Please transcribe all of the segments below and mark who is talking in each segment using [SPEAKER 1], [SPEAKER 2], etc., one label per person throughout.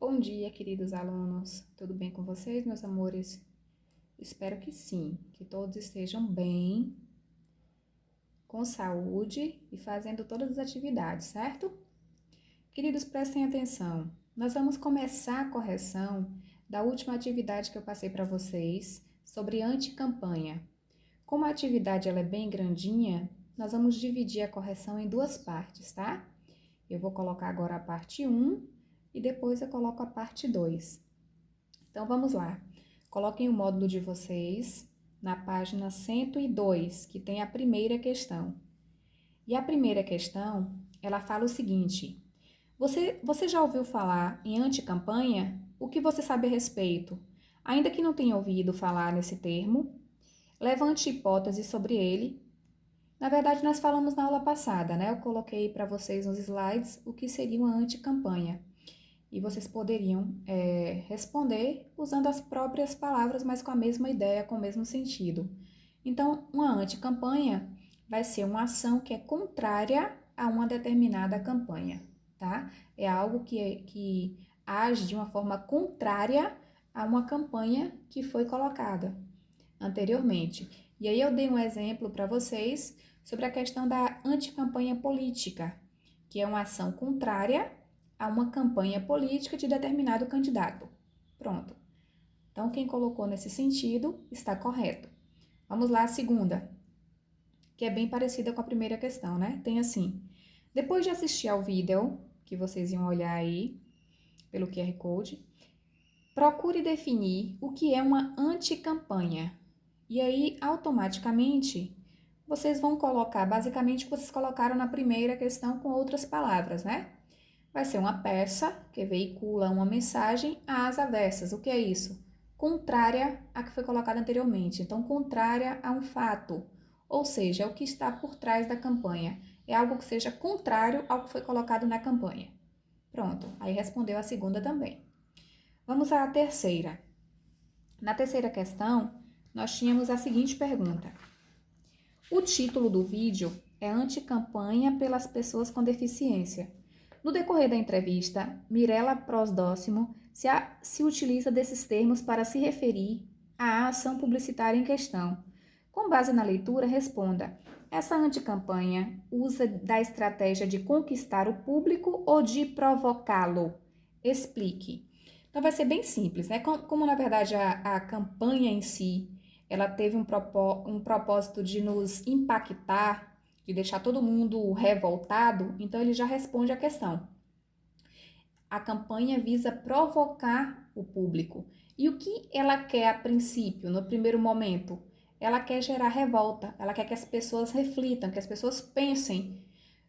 [SPEAKER 1] Bom dia, queridos alunos. Tudo bem com vocês, meus amores? Espero que sim, que todos estejam bem, com saúde e fazendo todas as atividades, certo? Queridos, prestem atenção. Nós vamos começar a correção da última atividade que eu passei para vocês sobre anticampanha. Como a atividade ela é bem grandinha, nós vamos dividir a correção em duas partes, tá? Eu vou colocar agora a parte 1 e depois eu coloco a parte 2. Então, vamos lá. Coloquem o módulo de vocês na página 102, que tem a primeira questão. E a primeira questão, ela fala o seguinte: você já ouviu falar em anticampanha? O que você sabe a respeito? Ainda que não tenha ouvido falar nesse termo, levante hipóteses sobre ele. Na verdade, nós falamos na aula passada, né? Eu coloquei para vocês nos slides o que seria uma anticampanha. E vocês poderiam responder usando as próprias palavras, mas com a mesma ideia, com o mesmo sentido. Então, uma anticampanha vai ser uma ação que é contrária a uma determinada campanha, tá? É algo que age de uma forma contrária a uma campanha que foi colocada anteriormente. E aí eu dei um exemplo para vocês sobre a questão da anticampanha política, que é uma ação contrária a uma campanha política de determinado candidato. Pronto. Então, quem colocou nesse sentido está correto. Vamos lá, a segunda, que é bem parecida com a primeira questão, né? Tem assim: depois de assistir ao vídeo, que vocês iam olhar aí pelo QR Code, procure definir o que é uma anticampanha. E aí, automaticamente, vocês vão colocar basicamente o que vocês colocaram na primeira questão com outras palavras, né? Vai ser uma peça que veicula uma mensagem às avessas. O que é isso? Contrária à que foi colocada anteriormente. Então, contrária a um fato. Ou seja, é o que está por trás da campanha. É algo que seja contrário ao que foi colocado na campanha. Pronto, aí respondeu a segunda também. Vamos à terceira. Na terceira questão, nós tínhamos a seguinte pergunta: o título do vídeo é Anticampanha pelas pessoas com deficiência. No decorrer da entrevista, Mirela Prosdóximo se utiliza desses termos para se referir à ação publicitária em questão. Com base na leitura, responda: essa anticampanha usa da estratégia de conquistar o público ou de provocá-lo? Explique. Então vai ser bem simples, né? Como na verdade a campanha em si ela teve um propósito de nos impactar, de deixar todo mundo revoltado, então ele já responde a questão. A campanha visa provocar o público. E o que ela quer a princípio, no primeiro momento? Ela quer gerar revolta, ela quer que as pessoas reflitam, que as pessoas pensem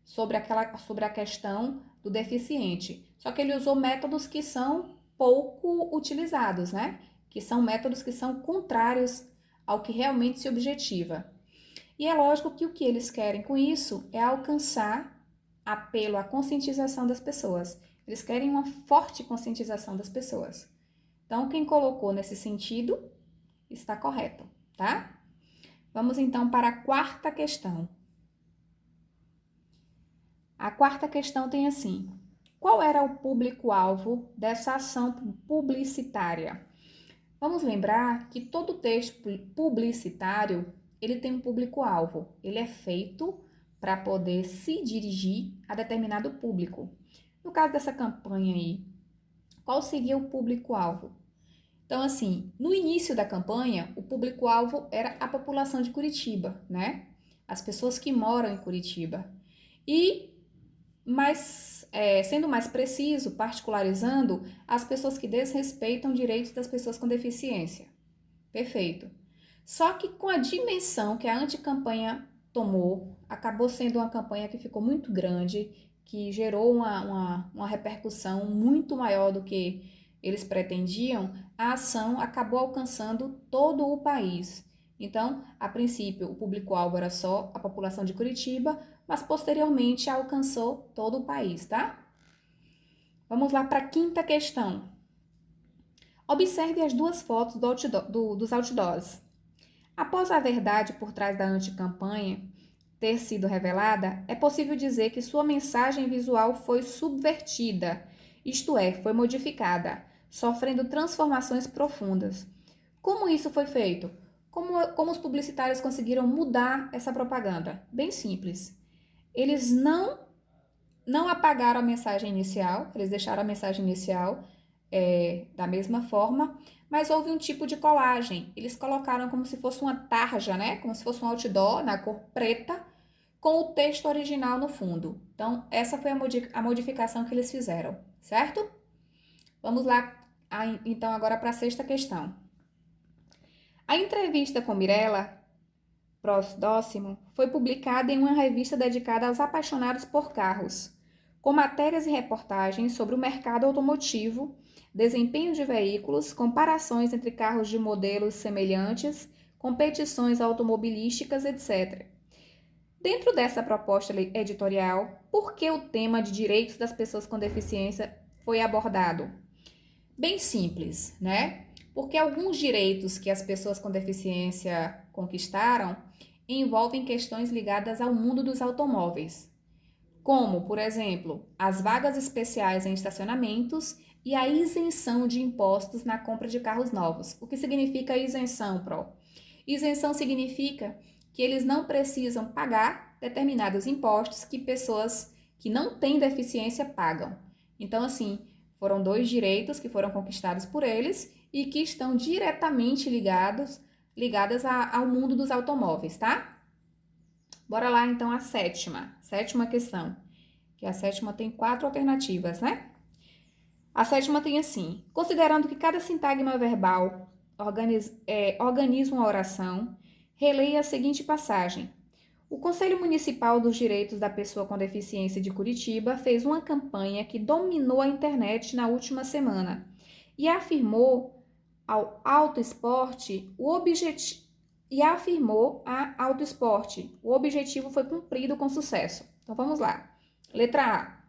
[SPEAKER 1] sobre a questão do deficiente. Só que ele usou métodos que são pouco utilizados, né? Que são métodos que são contrários ao que realmente se objetiva. E é lógico que o que eles querem com isso é alcançar apelo à conscientização das pessoas. Eles querem uma forte conscientização das pessoas. Então, quem colocou nesse sentido está correto, tá? Vamos então para a quarta questão. A quarta questão tem assim: qual era o público-alvo dessa ação publicitária? Vamos lembrar que todo texto publicitário, ele tem um público-alvo. Ele é feito para poder se dirigir a determinado público. No caso dessa campanha aí, qual seria o público-alvo? Então, assim, no início da campanha, o público-alvo era a população de Curitiba, né? As pessoas que moram em Curitiba. E sendo mais preciso, particularizando, as pessoas que desrespeitam direitos das pessoas com deficiência. Perfeito. Só que com a dimensão que a anticampanha tomou, acabou sendo uma campanha que ficou muito grande, que gerou uma repercussão muito maior do que eles pretendiam, a ação acabou alcançando todo o país. Então, a princípio, o público-alvo era só a população de Curitiba, mas posteriormente alcançou todo o país, tá? Vamos lá para a quinta questão. Observe as duas fotos dos outdoors. Após a verdade por trás da anticampanha ter sido revelada, é possível dizer que sua mensagem visual foi subvertida isto é, foi modificada, sofrendo transformações profundas. Como isso foi feito? Como os publicitários conseguiram mudar essa propaganda? Bem simples. Eles não apagaram a mensagem inicial, eles deixaram a mensagem inicial da mesma forma, mas houve um tipo de colagem. Eles colocaram como se fosse uma tarja, né? Como se fosse um outdoor na cor preta, com o texto original no fundo. Então, essa foi a modificação que eles fizeram, certo? Vamos lá, então, agora para a sexta questão. A entrevista com Mirella Próximo foi publicada em uma revista dedicada aos apaixonados por carros, com matérias e reportagens sobre o mercado automotivo, desempenho de veículos, comparações entre carros de modelos semelhantes, competições automobilísticas, etc. Dentro dessa proposta editorial, por que o tema de direitos das pessoas com deficiência foi abordado? Bem simples, né? Porque alguns direitos que as pessoas com deficiência conquistaram envolvem questões ligadas ao mundo dos automóveis, como, por exemplo, as vagas especiais em estacionamentos e a isenção de impostos na compra de carros novos. O que significa isenção, Pro? Isenção significa que eles não precisam pagar determinados impostos que pessoas que não têm deficiência pagam. Então, assim, foram 2 direitos que foram conquistados por eles e que estão diretamente ligadas ao mundo dos automóveis, tá? Bora lá, então, a sétima questão, que a sétima tem 4 alternativas, né? A sétima tem assim: considerando que cada sintagma verbal organiza uma oração, releia a seguinte passagem. O Conselho Municipal dos Direitos da Pessoa com Deficiência de Curitiba fez uma campanha que dominou a internet na última semana e afirmou ao autoesporte o objetivo foi cumprido com sucesso. Então vamos lá. Letra A.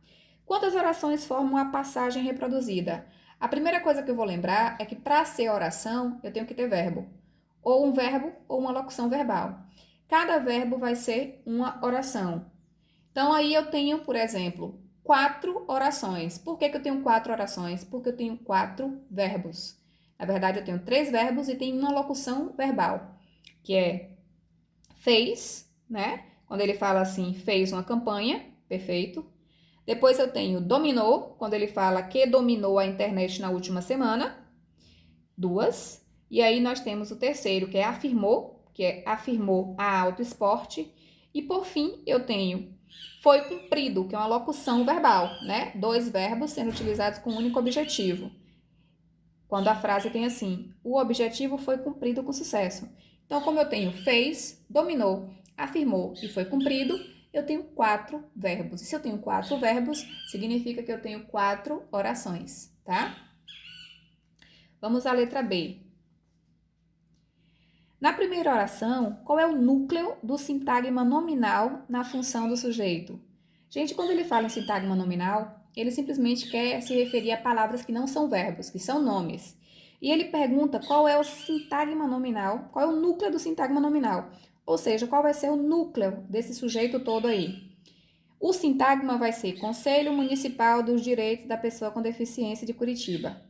[SPEAKER 1] Quantas orações formam a passagem reproduzida? A primeira coisa que eu vou lembrar é que para ser oração eu tenho que ter verbo. Ou um verbo ou uma locução verbal. Cada verbo vai ser uma oração. Então aí eu tenho, por exemplo, 4 orações. Por que eu tenho 4 orações? Porque eu tenho 4 verbos. Na verdade, eu tenho 3 verbos e tenho uma locução verbal, que é fez, né? Quando ele fala assim, fez uma campanha, perfeito. Depois eu tenho dominou, quando ele fala que dominou a internet na última semana, 2. E aí nós temos o terceiro, que é afirmou a autoesporte. E por fim, eu tenho foi cumprido, que é uma locução verbal, né? 2 verbos sendo utilizados com um único objetivo. Quando a frase tem assim, o objetivo foi cumprido com sucesso. Então, como eu tenho fez, dominou, afirmou e foi cumprido, eu tenho 4 verbos. E se eu tenho 4 verbos, significa que eu tenho 4 orações, tá? Vamos à letra B. Na primeira oração, qual é o núcleo do sintagma nominal na função do sujeito? Gente, quando ele fala em sintagma nominal, ele simplesmente quer se referir a palavras que não são verbos, que são nomes. E ele pergunta qual é o sintagma nominal, qual é o núcleo do sintagma nominal. Ou seja, qual vai ser o núcleo desse sujeito todo aí. O sintagma vai ser Conselho Municipal dos Direitos da Pessoa com Deficiência de Curitiba.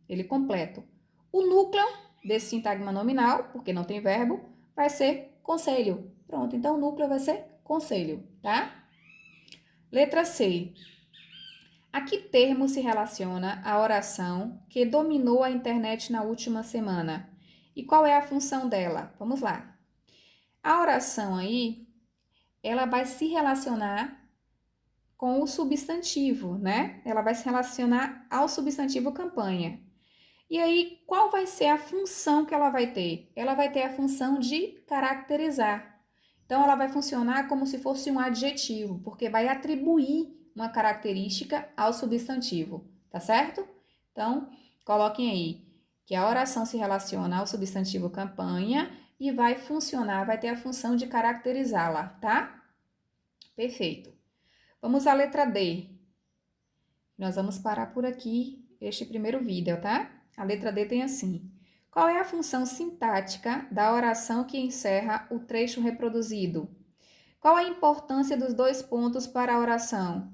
[SPEAKER 1] Ele completo. O núcleo desse sintagma nominal, porque não tem verbo, vai ser conselho. Pronto, então o núcleo vai ser conselho, tá? Letra C. A que termo se relaciona a oração que dominou a internet na última semana? E qual é a função dela? Vamos lá. A oração aí, ela vai se relacionar com o substantivo, né? Ela vai se relacionar ao substantivo campanha. E aí, qual vai ser a função que ela vai ter? Ela vai ter a função de caracterizar. Então, ela vai funcionar como se fosse um adjetivo, porque vai atribuir uma característica ao substantivo, tá certo? Então, coloquem aí que a oração se relaciona ao substantivo campanha e vai funcionar, vai ter a função de caracterizá-la, tá? Perfeito. Vamos à letra D. Nós vamos parar por aqui este primeiro vídeo, tá? A letra D tem assim. Qual é a função sintática da oração que encerra o trecho reproduzido? Qual a importância dos 2 pontos para a oração?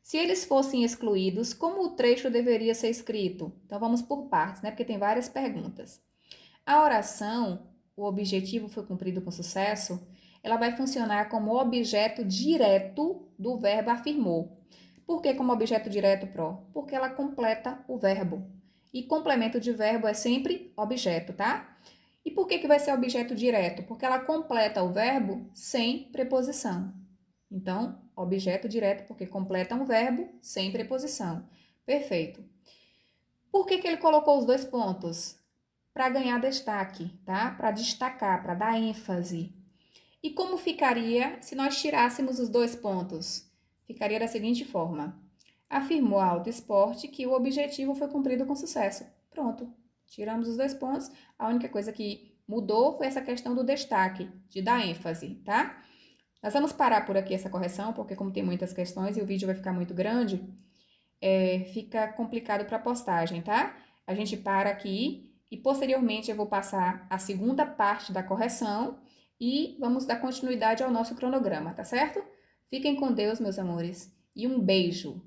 [SPEAKER 1] Se eles fossem excluídos, como o trecho deveria ser escrito? Então vamos por partes, né? Porque tem várias perguntas. A oração, o objetivo foi cumprido com sucesso, ela vai funcionar como objeto direto do verbo afirmou. Por que como objeto direto, Pro? Porque ela completa o verbo. E complemento de verbo é sempre objeto, tá? E por que vai ser objeto direto? Porque ela completa o verbo sem preposição. Então, objeto direto porque completa um verbo sem preposição. Perfeito. Por que ele colocou os 2 pontos? Para ganhar destaque, tá? Para destacar, para dar ênfase. E como ficaria se nós tirássemos os 2 pontos? Ficaria da seguinte forma: afirmou a Auto Esporte que o objetivo foi cumprido com sucesso. Pronto. Tiramos os 2 pontos. A única coisa que mudou foi essa questão do destaque, de dar ênfase, tá? Nós vamos parar por aqui essa correção, porque como tem muitas questões e o vídeo vai ficar muito grande, fica complicado para postagem, tá? A gente para aqui e posteriormente eu vou passar a segunda parte da correção e vamos dar continuidade ao nosso cronograma, tá certo? Fiquem com Deus, meus amores, e um beijo!